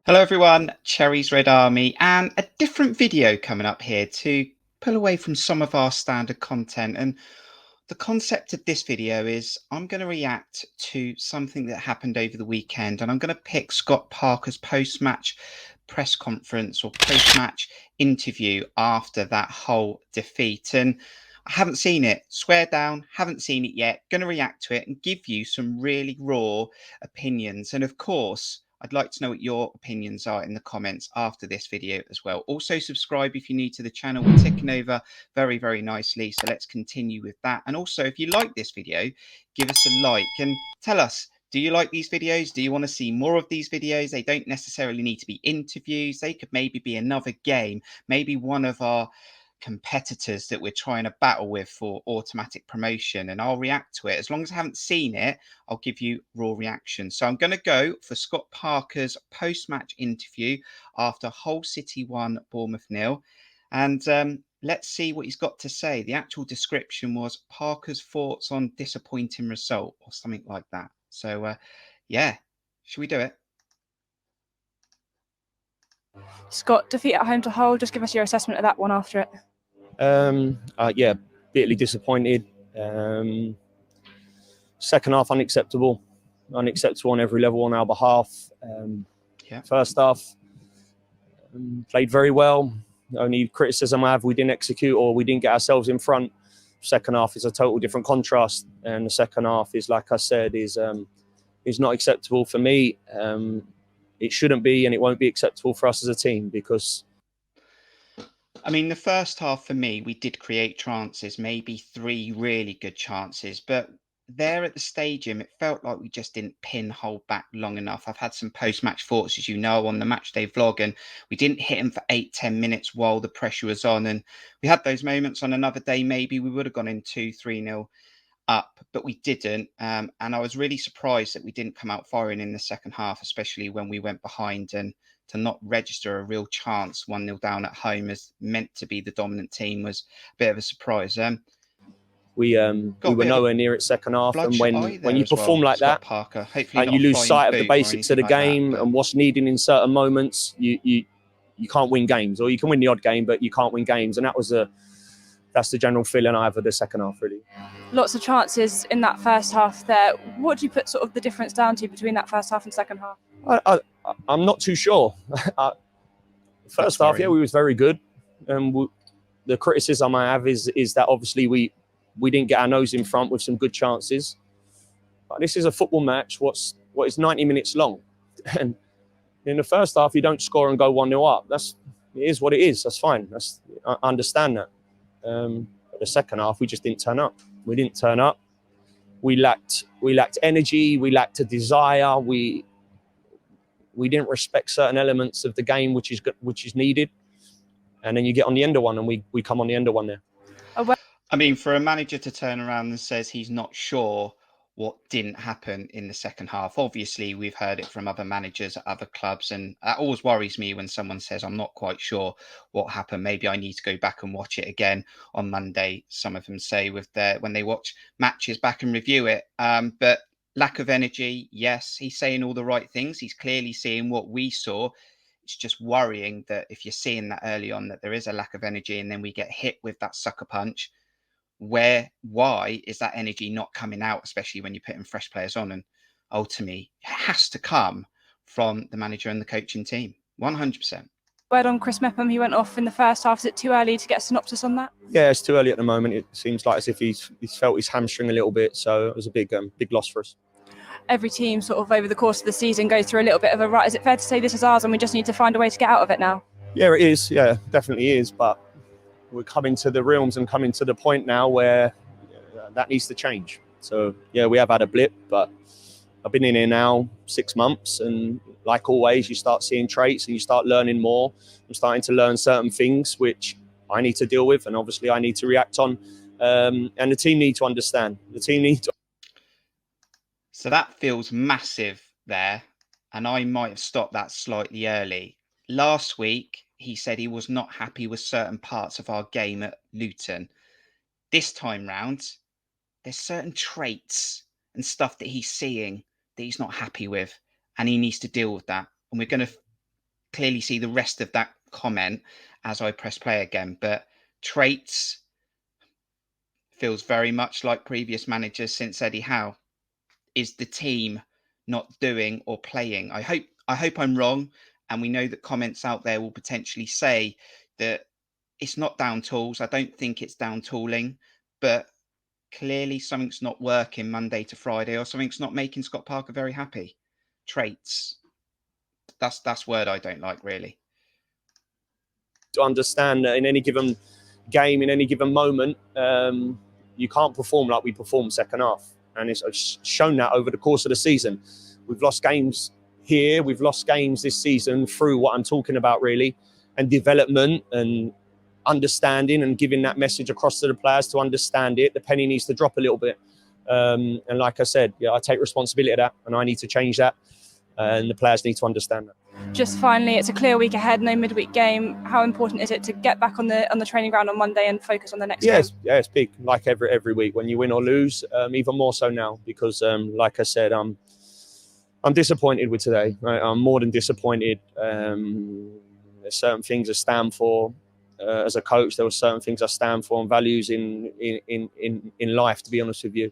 Hello everyone, Cherries Red Army, and a different video coming up here to pull away from some of our standard content. And the concept of this video is I'm going to react to something that happened over the weekend, and I'm going to pick Scott Parker's post-match press conference or post-match interview after that Hull defeat. And I haven't seen it, swear down, haven't seen it yet. Going to react to it and give you some really raw opinions. And of course, I'd like to know what your opinions are in the comments after this video as well. Also, subscribe if you're new to the channel. We're ticking over very, very nicely. So let's continue with that. And also, if you like this video, give us a like and tell us, do you like these videos? Do you want to see more of these videos? They don't necessarily need to be interviews. They could maybe be another game, maybe one of our competitors that we're trying to battle with for automatic promotion, and I'll react to it. As long as I haven't seen it, I'll give you raw reaction. So I'm going to go for Scott Parker's post-match interview after Hull City 1, Bournemouth 0. And let's see what he's got to say. The actual description was Parker's thoughts on disappointing result or something like that. So yeah, should we do it? Scott, defeat at home to Hull. Just give us your assessment of that one after it. Yeah, bitterly disappointed. Second half, unacceptable on every level on our behalf. First half, played very well. Only criticism I have, we didn't execute or we didn't get ourselves in front. Second half is a total different contrast, and the second half is, like I said, is not acceptable for me. It shouldn't be, and it won't be acceptable for us as a team because. I mean, the first half for me, we did create chances, maybe 3 really good chances, but there at the stadium, it felt like we just didn't pin Hull back long enough. I've had some post-match thoughts, as you know, on the matchday vlog, and we didn't hit him for 8-10 minutes while the pressure was on. And we had those moments on another day, maybe we would have gone in 2-3-0 up, but we didn't. And I was really surprised that we didn't come out firing in the second half, especially when we went behind, and to not register a real chance 1-0 down at home as meant to be the dominant team was a bit of a surprise. We were nowhere near it second half, and when you perform like that, Parker, and you lose sight of the basics of the game and what's needed in certain moments, you can't win games, or you can win the odd game, but you can't win games, and that's the general feeling I have of the second half, really. Lots of chances in that first half there. What do you put sort of the difference down to between that first half and second half? I'm not too sure. First half, yeah, we was very good. The criticism I have is that obviously we didn't get our nose in front with some good chances. But this is a football match. What is 90 minutes long, and in the first half you don't score and go 1-0 up. It is what it is. That's fine. I understand that. But the second half, we just didn't turn up. We didn't turn up. We lacked energy. We lacked a desire. We didn't respect certain elements of the game, which is needed. And then you get on the end of one, and we come on the end of one there. I mean, for a manager to turn around and says he's not sure what didn't happen in the second half. Obviously, we've heard it from other managers at other clubs, and that always worries me when someone says, I'm not quite sure what happened. Maybe I need to go back and watch it again on Monday, some of them say when they watch matches back and review it. But lack of energy, yes, he's saying all the right things. He's clearly seeing what we saw. It's just worrying that if you're seeing that early on, that there is a lack of energy, and then we get hit with that sucker punch. Why is that energy not coming out, especially when you're putting fresh players on? And ultimately, it has to come from the manager and the coaching team, 100%. Word on Chris Mepham, he went off in the first half. Is it too early to get a synopsis on that? Yeah, it's too early at the moment. It seems like as if he's felt his hamstring a little bit, so it was a big loss for us. Every team sort of over the course of the season goes through a little bit of a rut. Is it fair to say this is ours and we just need to find a way to get out of it now? Yeah, it is. Yeah, definitely is. But we're coming to the realms and coming to the point now where that needs to change. So yeah, we have had a blip, but I've been in here now 6 months, and like always, you start seeing traits and you start learning more. I'm starting to learn certain things which I need to deal with, and obviously I need to react on. And the team need to understand. So that feels massive there, and I might have stopped that slightly early. Last week, he said he was not happy with certain parts of our game at Luton. This time round, there's certain traits and stuff that he's seeing that he's not happy with, and he needs to deal with that. And we're going to clearly see the rest of that comment as I press play again. But traits feels very much like previous managers since Eddie Howe. Is the team not doing or playing? I hope I'm wrong, and we know that comments out there will potentially say that it's not down tools. I don't think it's down tooling, but clearly something's not working Monday to Friday, or something's not making Scott Parker very happy. Traits. That's word I don't like, really. To understand that in any given game, in any given moment, you can't perform like we performed second half. And it's shown that over the course of the season. We've lost games here, we've lost games this season through what I'm talking about, really, and development and understanding and giving that message across to the players to understand it. The penny needs to drop a little bit. And like I said, I take responsibility of that, and I need to change that. And the players need to understand that. Just finally, it's a clear week ahead, no midweek game. How important is it to get back on the training ground on Monday and focus on the next game? Yeah, it's big. Like every week, when you win or lose, even more so now, because like I said, I'm disappointed with today. Right? I'm more than disappointed. There's certain things I stand for as a coach. There were certain things I stand for and values in life, to be honest with you.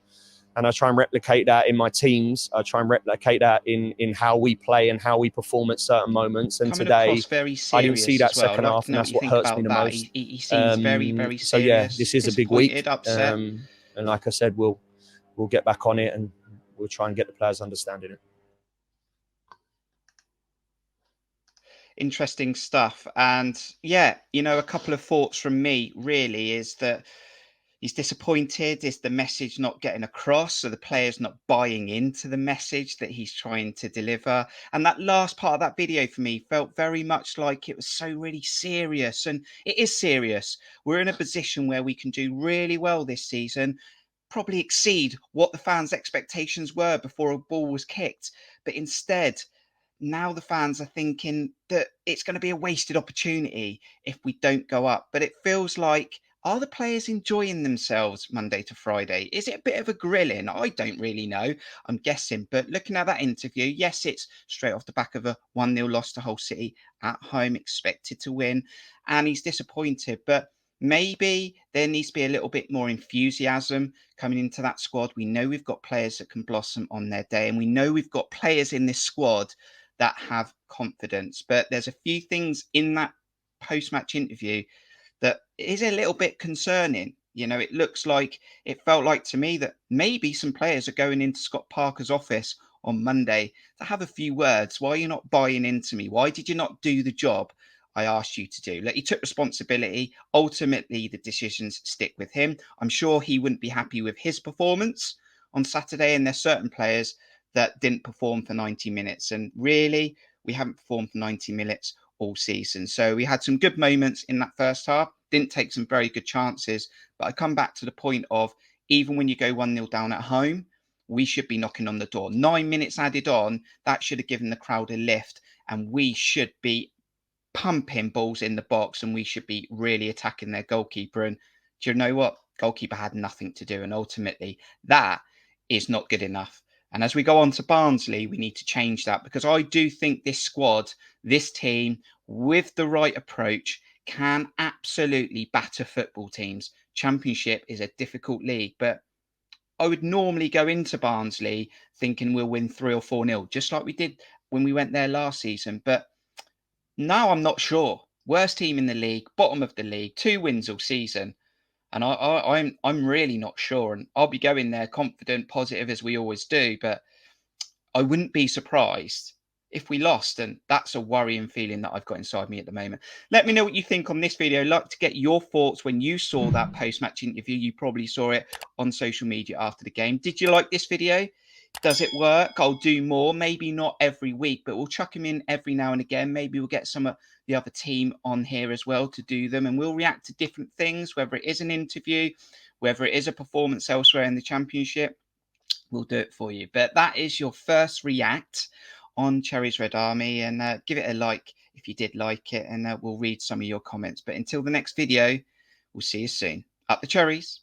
And I try and replicate that in my teams. I try and replicate that in how we play and how we perform at certain moments. And Coming today, very I didn't see that well. second half, and that's what hurts me the most. He seems very serious. So yeah, this is a big week. Upset. And like I said, we'll get back on it, and we'll try and get the players understanding it. Interesting stuff. And yeah, a couple of thoughts from me really is that he's disappointed. Is the message not getting across? So the players not buying into the message that he's trying to deliver? And that last part of that video for me felt very much like it was so really serious. And it is serious. We're in a position where we can do really well this season, probably exceed what the fans' expectations were before a ball was kicked. But instead, now the fans are thinking that it's going to be a wasted opportunity if we don't go up. But it feels like, are the players enjoying themselves Monday to Friday? Is it a bit of a grilling? I don't really know. I'm guessing. But looking at that interview, yes, it's straight off the back of a 1-0 loss to Hull City at home, expected to win. And he's disappointed. But maybe there needs to be a little bit more enthusiasm coming into that squad. We know we've got players that can blossom on their day. And we know we've got players in this squad that have confidence. But there's a few things in that post-match interview that is a little bit concerning. It looks like, it felt like to me that maybe some players are going into Scott Parker's office on Monday to have a few words. Why are you not buying into me? Why did you not do the job I asked you to do? He took responsibility. Ultimately, the decisions stick with him. I'm sure he wouldn't be happy with his performance on Saturday, and there's certain players that didn't perform for 90 minutes. And really, we haven't performed for 90 minutes all season. So we had some good moments in that first half, didn't take some very good chances. But I come back to the point of, even when you go 1-0 down at home, we should be knocking on the door. 9 minutes added on, that should have given the crowd a lift. And we should be pumping balls in the box, and we should be really attacking their goalkeeper. And do you know what? Goalkeeper had nothing to do. And ultimately, that is not good enough. And as we go on to Barnsley, we need to change that, because I do think this squad, this team, with the right approach, can absolutely batter football teams. Championship is a difficult league, but I would normally go into Barnsley thinking we'll win 3 or 4-0, just like we did when we went there last season. But now I'm not sure. Worst team in the league, bottom of the league, 2 wins all season. And I'm really not sure. And I'll be going there confident, positive, as we always do. But I wouldn't be surprised if we lost. And that's a worrying feeling that I've got inside me at the moment. Let me know what you think on this video. I'd like to get your thoughts when you saw that post-match interview. You probably saw it on social media after the game. Did you like this video? Does it work? I'll do more. Maybe not every week, but we'll chuck him in every now and again. Maybe we'll get some of the other team on here as well to do them, and we'll react to different things, whether it is an interview, whether it is a performance elsewhere in the Championship. We'll do it for you. But that is your first react on Cherries Red Army, and give it a like if you did like it, and we'll read some of your comments. But until the next video, we'll see you soon. Up the cherries.